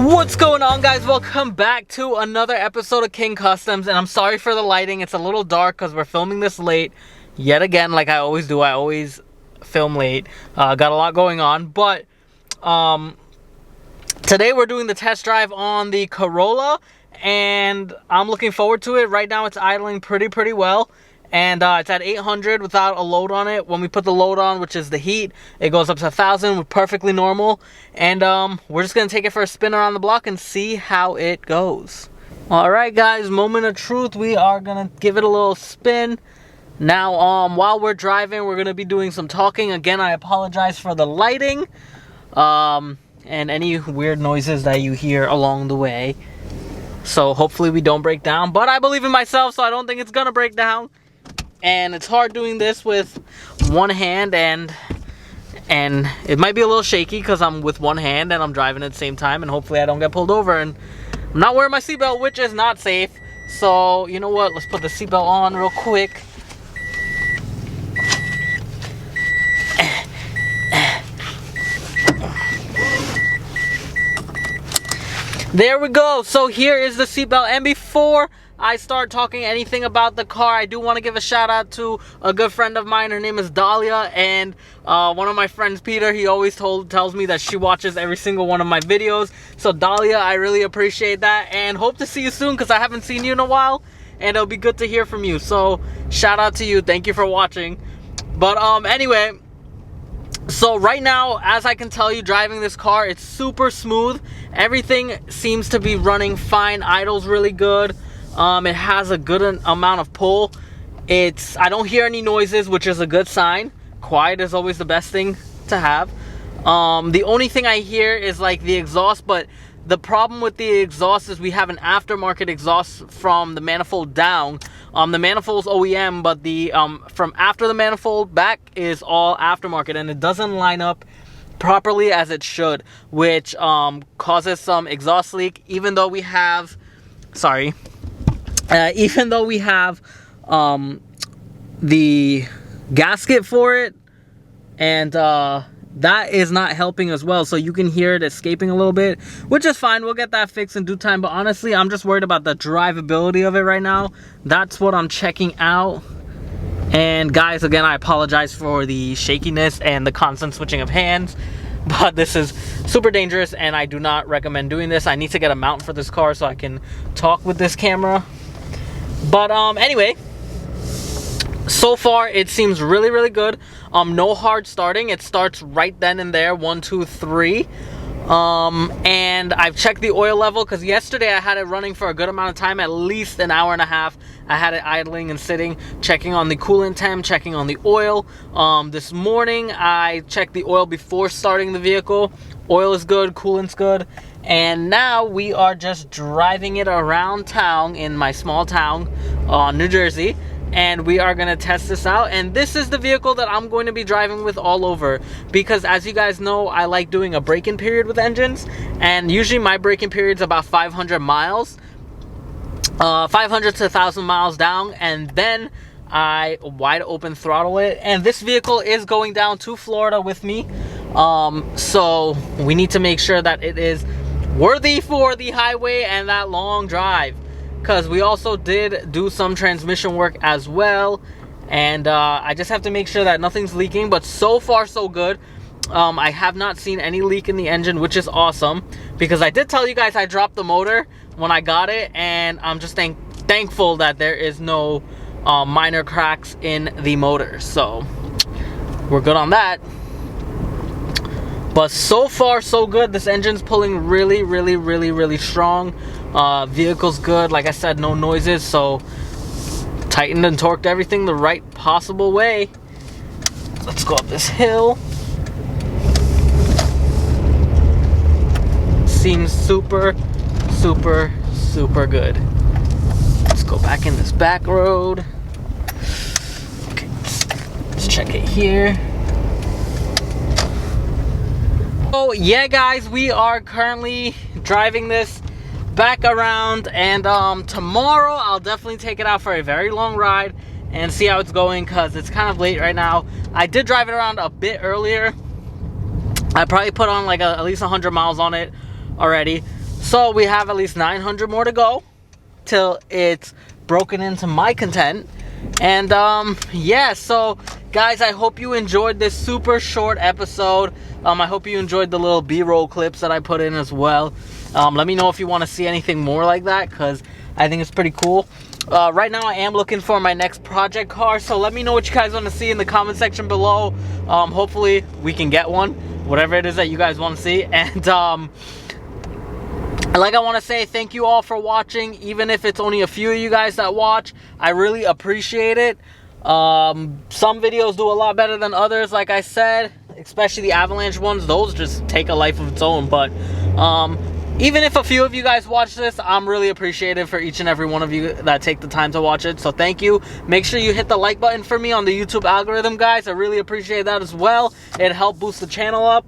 What's going on, guys? Welcome back to another episode of King Customs, and I'm sorry for the lighting. It's a little dark because we're filming this late yet again, like I always do. I always film late. Got a lot going on, but today we're doing the test drive on the Corolla, and I'm looking forward to it. Right now it's idling pretty well, and it's at 800 without a load on it. When we put the load on, which is the heat, it goes up to 1,000 with perfectly normal. And we're just gonna take it for a spin around the block and see how it goes. All right, guys, moment of truth. We are gonna give it a little spin. Now, while we're driving, we're gonna be doing some talking. Again, I apologize for the lighting and any weird noises that you hear along the way. So hopefully we don't break down, but I believe in myself, so I don't think it's gonna break down. And it's hard doing this with one hand, and it might be a little shaky because I'm with one hand and I'm driving at the same time, and hopefully I don't get pulled over. And I'm not wearing my seatbelt, which is not safe. So you know what, let's put the seatbelt on real quick. There we go. So here is the seatbelt, and before I start talking anything about the car, I do want to give a shout out to a good friend of mine. Her name is Dahlia, and one of my friends, Peter, he always tells me that she watches every single one of my videos. So Dahlia, I really appreciate that, and hope to see you soon because I haven't seen you in a while, and it'll be good to hear from you. So shout out to you. Thank you for watching. But anyway, so right now, as I can tell you, driving this car, it's super smooth. Everything seems to be running fine. Idle's really good. It has a good amount of pull. I don't hear any noises, which is a good sign. Quiet is always the best thing to have. The only thing I hear is like the exhaust, but the problem with the exhaust is we have an aftermarket exhaust from the manifold down. The manifold's OEM, but the from after the manifold back is all aftermarket, and it doesn't line up properly as it should, which causes some exhaust leak. Even though we have, the gasket for it, and that is not helping as well. So you can hear it escaping a little bit, which is fine. We'll get that fixed in due time. But honestly, I'm just worried about the drivability of it right now. That's what I'm checking out. And guys, again, I apologize for the shakiness and the constant switching of hands, but this is super dangerous and I do not recommend doing this. I need to get a mount for this car so I can talk with this camera. But anyway, so far it seems really good. No hard starting. It starts right then and there, 1 2 3. And I've checked the oil level because yesterday I had it running for a good amount of time, at least an hour and a half. I had it idling and sitting, checking on the coolant temp, checking on the oil. This morning I checked the oil before starting the vehicle. Oil is good, coolant's good. And now we are just driving it around town in my small town, New Jersey. And we are going to test this out, and this is the vehicle that I'm going to be driving with all over, because as you guys know, I like doing a break-in period with engines, and usually my break-in period is about 500 miles, 500 to 1,000 miles down, and then I wide open throttle it. And this vehicle is going down to Florida with me, so we need to make sure that it is worthy for the highway and that long drive, because we also did do some transmission work as well, and I just have to make sure that nothing's leaking. But so far so good. I have not seen any leak in the engine, which is awesome, because I did tell you guys I dropped the motor when I got it, and I'm just thankful that there is no minor cracks in the motor, so we're good on that. But so far so good. This engine's pulling really strong. Vehicle's good. Like I said, no noises, so tightened and torqued everything the right possible way. Let's go up this hill. Seems super good. Let's go back in this back road. Okay, let's check it here. So yeah, guys, we are currently driving this back around, and tomorrow I'll definitely take it out for a very long ride and see how it's going, because it's kind of late right now. I did drive it around a bit earlier. I probably put on like at least 100 miles on it already. So we have at least 900 more to go till it's broken into my content. And yeah, so guys, I hope you enjoyed this super short episode. I hope you enjoyed the little B-roll clips that I put in as well. Let me know if you want to see anything more like that, because I think it's pretty cool. Right now I am looking for my next project car, so let me know what you guys want to see in the comment section below. Hopefully we can get one, whatever it is that you guys want to see. And like, I want to say thank you all for watching, even if it's only a few of you guys that watch. I really appreciate it. Some videos do a lot better than others, like I said, especially the avalanche ones. Those just take a life of its own. But even if a few of you guys watch this, I'm really appreciative for each and every one of you that take the time to watch it. So thank you. Make sure you hit the like button for me on the YouTube algorithm, guys. I really appreciate that as well. It helped boost the channel up.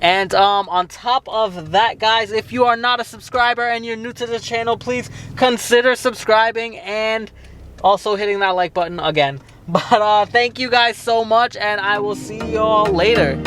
And on top of that, guys, if you are not a subscriber and you're new to the channel, please consider subscribing and also hitting that like button again. But thank you guys so much, and I will see you all later.